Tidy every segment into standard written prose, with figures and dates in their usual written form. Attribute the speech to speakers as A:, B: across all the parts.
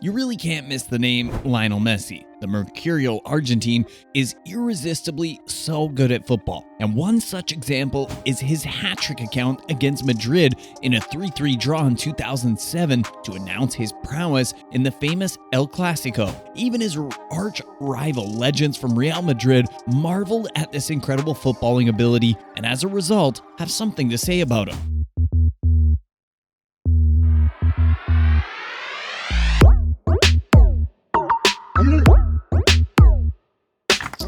A: You really can't miss the name Lionel Messi. The mercurial Argentine is irresistibly so good at football, and one such example is his hat-trick account against Madrid in a 3-3 draw in 2007 to announce his prowess in the famous El Clasico. Even his arch-rival legends from Real Madrid marveled at this incredible footballing ability, and as a result, have something to say about him.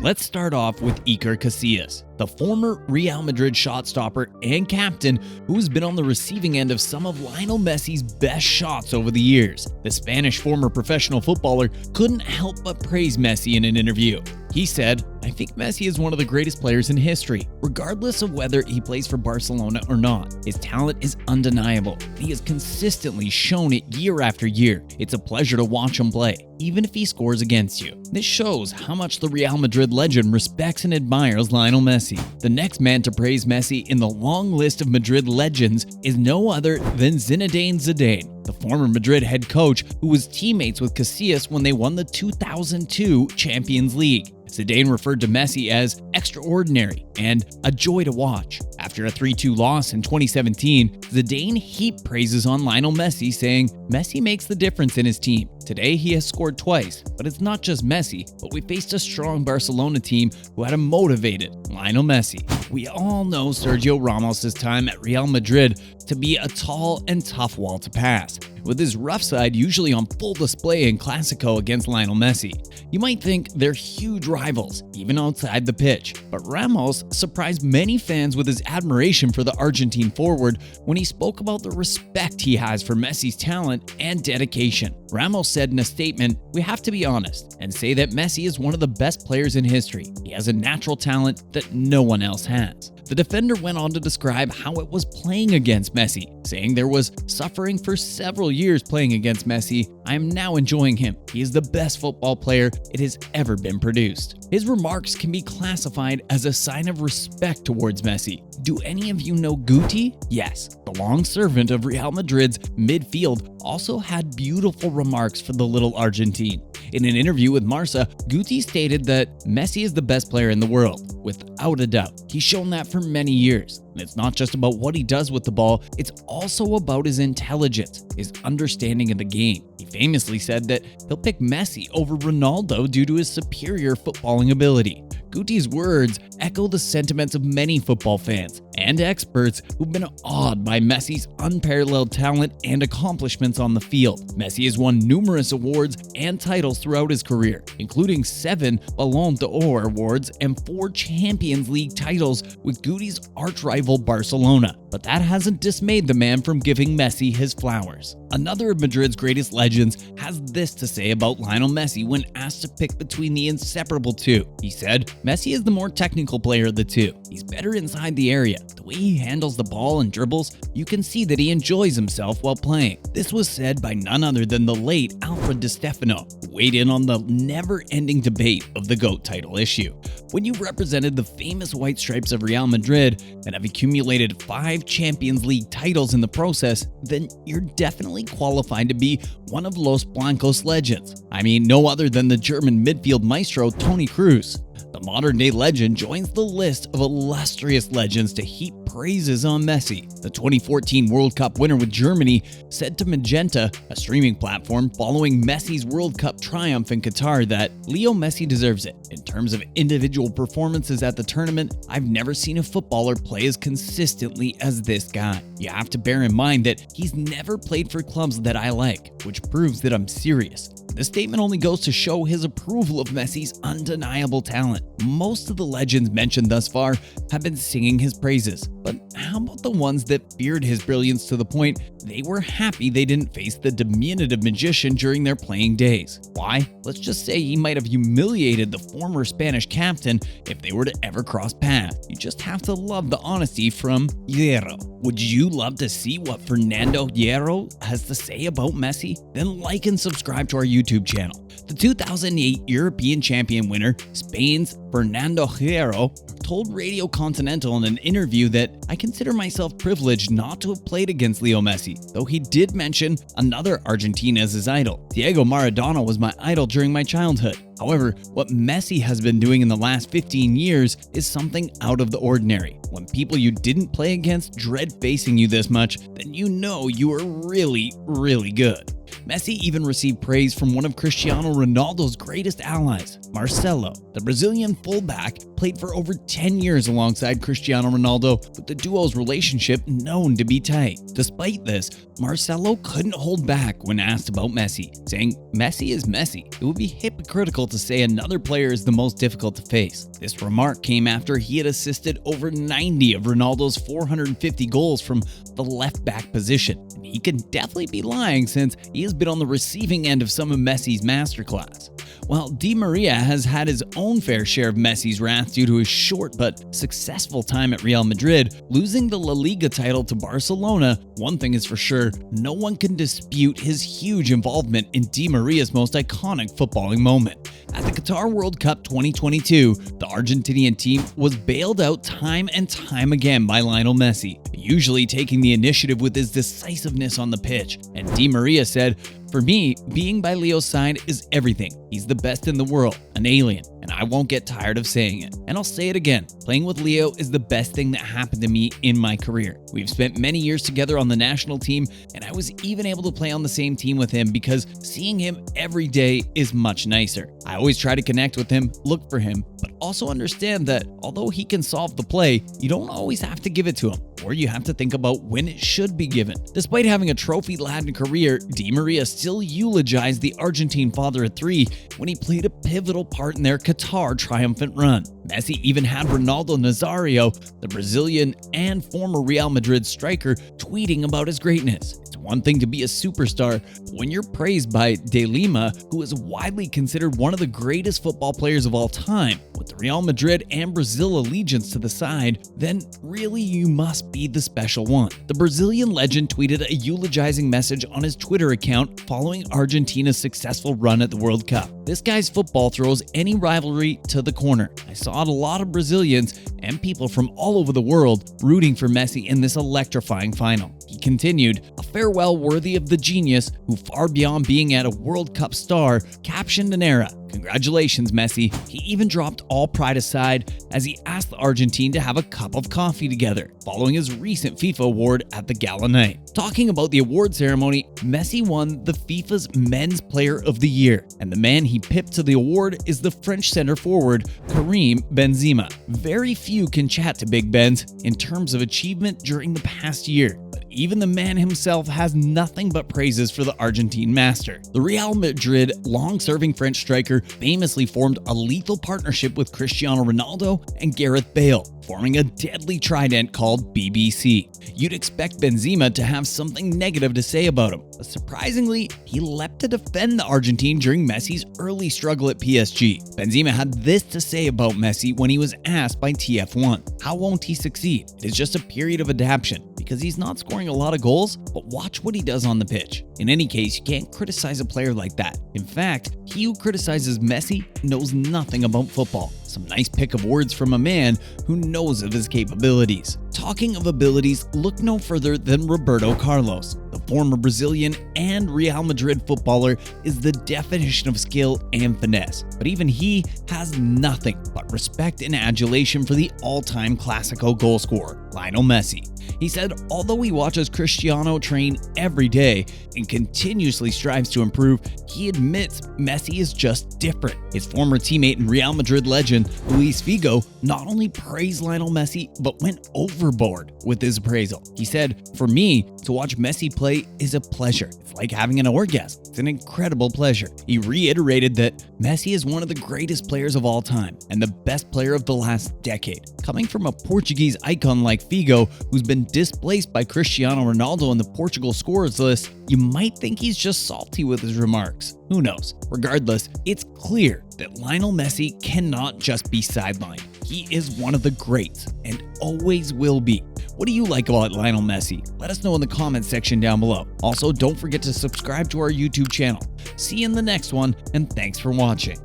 A: Let's start off with Iker Casillas, the former Real Madrid shot stopper and captain who has been on the receiving end of some of Lionel Messi's best shots over the years. The Spanish former professional footballer couldn't help but praise Messi in an interview. He said, "I think Messi is one of the greatest players in history, regardless of whether he plays for Barcelona or not. His talent is undeniable. He has consistently shown it year after year. It's a pleasure to watch him play, even if he scores against you." This shows how much the Real Madrid legend respects and admires Lionel Messi. The next man to praise Messi in the long list of Madrid legends is no other than Zinedine Zidane, the former Madrid head coach who was teammates with Casillas when they won the 2002 Champions League. Zidane referred to Messi as extraordinary and a joy to watch. After a 3-2 loss in 2017, Zidane heaped praises on Lionel Messi, saying, "Messi makes the difference in his team. Today he has scored twice, but it's not just Messi, but we faced a strong Barcelona team who had a motivated Lionel Messi." We all know Sergio Ramos' time at Real Madrid to be a tall and tough wall to pass, with his rough side usually on full display in Clasico against Lionel Messi. You might think they're huge rivals, even outside the pitch, but Ramos surprised many fans with his admiration for the Argentine forward when he spoke about the respect he has for Messi's talent and dedication. Ramos said in a statement, "We have to be honest and say that Messi is one of the best players in history. He has a natural talent that no one else has." The defender went on to describe how it was playing against Messi, saying there was suffering for several years playing against Messi. "I am now enjoying him. He is the best football player it has ever been produced." His remarks can be classified as a sign of respect towards Messi. Do any of you know Guti? Yes, the long servant of Real Madrid's midfield also had beautiful remarks for the little Argentine. In an interview with Marca, Guti stated that Messi is the best player in the world, without a doubt. He's shown that for many years. And it's not just about what he does with the ball, it's also about his intelligence, his understanding of the game. He famously said that he'll pick Messi over Ronaldo due to his superior footballing ability. Guti's words echo the sentiments of many football fans and experts who've been awed by Messi's unparalleled talent and accomplishments on the field. Messi has won numerous awards and titles throughout his career, including 7 Ballon d'Or awards and 4 Champions League titles with Guti's arch-rival Barcelona. But that hasn't dismayed the man from giving Messi his flowers. Another of Madrid's greatest legends has this to say about Lionel Messi when asked to pick between the inseparable two. He said, "Messi is the more technical player of the two. He's better inside the area. The way he handles the ball and dribbles, you can see that he enjoys himself while playing." This was said by none other than the late Alfred Di Stefano, who weighed in on the never-ending debate of the GOAT title issue. When you've represented the famous white stripes of Real Madrid and have accumulated 5 Champions League titles in the process, then you're definitely qualified to be one of Los Blancos legends. I mean, no other than the German midfield maestro Toni Kroos. The modern-day legend joins the list of illustrious legends to heap praises on Messi. The 2014 World Cup winner with Germany said to Magenta, a streaming platform following Messi's World Cup triumph in Qatar, that Leo Messi deserves it. "In terms of individual performances at the tournament, I've never seen a footballer play as consistently as this guy. You have to bear in mind that he's never played for clubs that I like, which proves that I'm serious." This statement only goes to show his approval of Messi's undeniable talent. Most of the legends mentioned thus far have been singing his praises, but how about the ones that feared his brilliance to the point they were happy they didn't face the diminutive magician during their playing days? Why? Let's just say he might have humiliated the former Spanish captain if they were to ever cross paths. You just have to love the honesty from Hierro. Would you love to see what Fernando Hierro has to say about Messi? Then like and subscribe to our YouTube channel. The 2008 European champion winner, Spain's Fernando Hierro, told Radio Continental in an interview that I consider myself privileged not to have played against Leo Messi, though he did mention another Argentina as his idol. Diego Maradona was my idol during my childhood. However, what Messi has been doing in the last 15 years is something out of the ordinary. When people you didn't play against dread facing you this much, then you know you are really, really good. Messi even received praise from one of Cristiano Ronaldo's greatest allies, Marcelo. The Brazilian fullback played for over 10 years alongside Cristiano Ronaldo, with the duo's relationship known to be tight. Despite this, Marcelo couldn't hold back when asked about Messi, saying, "Messi is Messi. It would be hypocritical to say another player is the most difficult to face." This remark came after he had assisted over 90 of Ronaldo's 450 goals from the left-back position. And he can definitely be lying, since he has been on the receiving end of some of Messi's masterclass. While Di Maria has had his own fair share of Messi's wrath due to his short but successful time at Real Madrid, losing the La Liga title to Barcelona, one thing is for sure, no one can dispute his huge involvement in Di Maria's most iconic footballing moment. At the Qatar World Cup 2022, the Argentinian team was bailed out time and time again by Lionel Messi, usually taking the initiative with his decisiveness on the pitch. And Di Maria said, "For me, being by Leo's side is everything. He's the best in the world, an alien, and I won't get tired of saying it. And I'll say it again, playing with Leo is the best thing that happened to me in my career. We've spent many years together on the national team, and I was even able to play on the same team with him because seeing him every day is much nicer. I always try to connect with him, look for him, but also understand that although he can solve the play, you don't always have to give it to him, or you have to think about when it should be given." Despite having a trophy-laden career, Di Maria still eulogized the Argentine father of three when he played a pivotal part in their Qatar triumphant run. Messi even had Ronaldo Nazario, the Brazilian and former Real Madrid striker, tweeting about his greatness. It's one thing to be a superstar, but when you're praised by De Lima, who is widely considered one of the greatest football players of all time, with the Real Madrid and Brazil allegiance to the side, then really you must be the special one. The Brazilian legend tweeted a eulogizing message on his Twitter account following Argentina's successful run at the World Cup. "This guy's football throws any rivalry to the corner. I saw a lot of Brazilians and people from all over the world rooting for Messi in this electrifying final." He continued, "A farewell worthy of the genius who, far beyond being at a World Cup star, captioned an era. Congratulations, Messi." He even dropped all pride aside as he asked the Argentine to have a cup of coffee together, following his recent FIFA award at the gala night. Talking about the award ceremony, Messi won the FIFA's Men's Player of the Year, and the man he pipped to the award is the French center forward, Karim Benzema. Very few can chat to Big Benz in terms of achievement during the past year, but even the man himself has nothing but praises for the Argentine master. The Real Madrid long-serving French striker famously formed a lethal partnership with Cristiano Ronaldo and Gareth Bale, forming a deadly trident called BBC. You'd expect Benzema to have something negative to say about him, but surprisingly, he leapt to defend the Argentine during Messi's early struggle at PSG. Benzema had this to say about Messi when he was asked by TF1, "How won't he succeed? It is just a period of adaptation, because he's not scoring a lot of goals, but watch what he does on the pitch. In any case, you can't criticize a player like that. In fact, he who criticizes Messi knows nothing about football." Some nice pick of words from a man who knows of his capabilities. Talking of abilities, look no further than Roberto Carlos. The former Brazilian and Real Madrid footballer is the definition of skill and finesse, but even he has nothing but respect and adulation for the all-time Classico goal scorer, Lionel Messi. He said although he watches Cristiano train every day and continuously strives to improve, he admits Messi is just different. His former teammate and Real Madrid legend, Luis Figo, not only praised Lionel Messi, but went overboard with his appraisal. He said, "For me, to watch Messi play is a pleasure. It's like having an orgasm. It's an incredible pleasure." He reiterated that Messi is one of the greatest players of all time and the best player of the last decade. Coming from a Portuguese icon like Figo, who's been displaced by Cristiano Ronaldo on the Portugal scorers list, you might think he's just salty with his remarks. Who knows? Regardless, it's clear that Lionel Messi cannot just be sidelined. He is one of the greats and always will be. What do you like about Lionel Messi? Let us know in the comments section down below. Also, don't forget to subscribe to our YouTube channel. See you in the next one, and thanks for watching.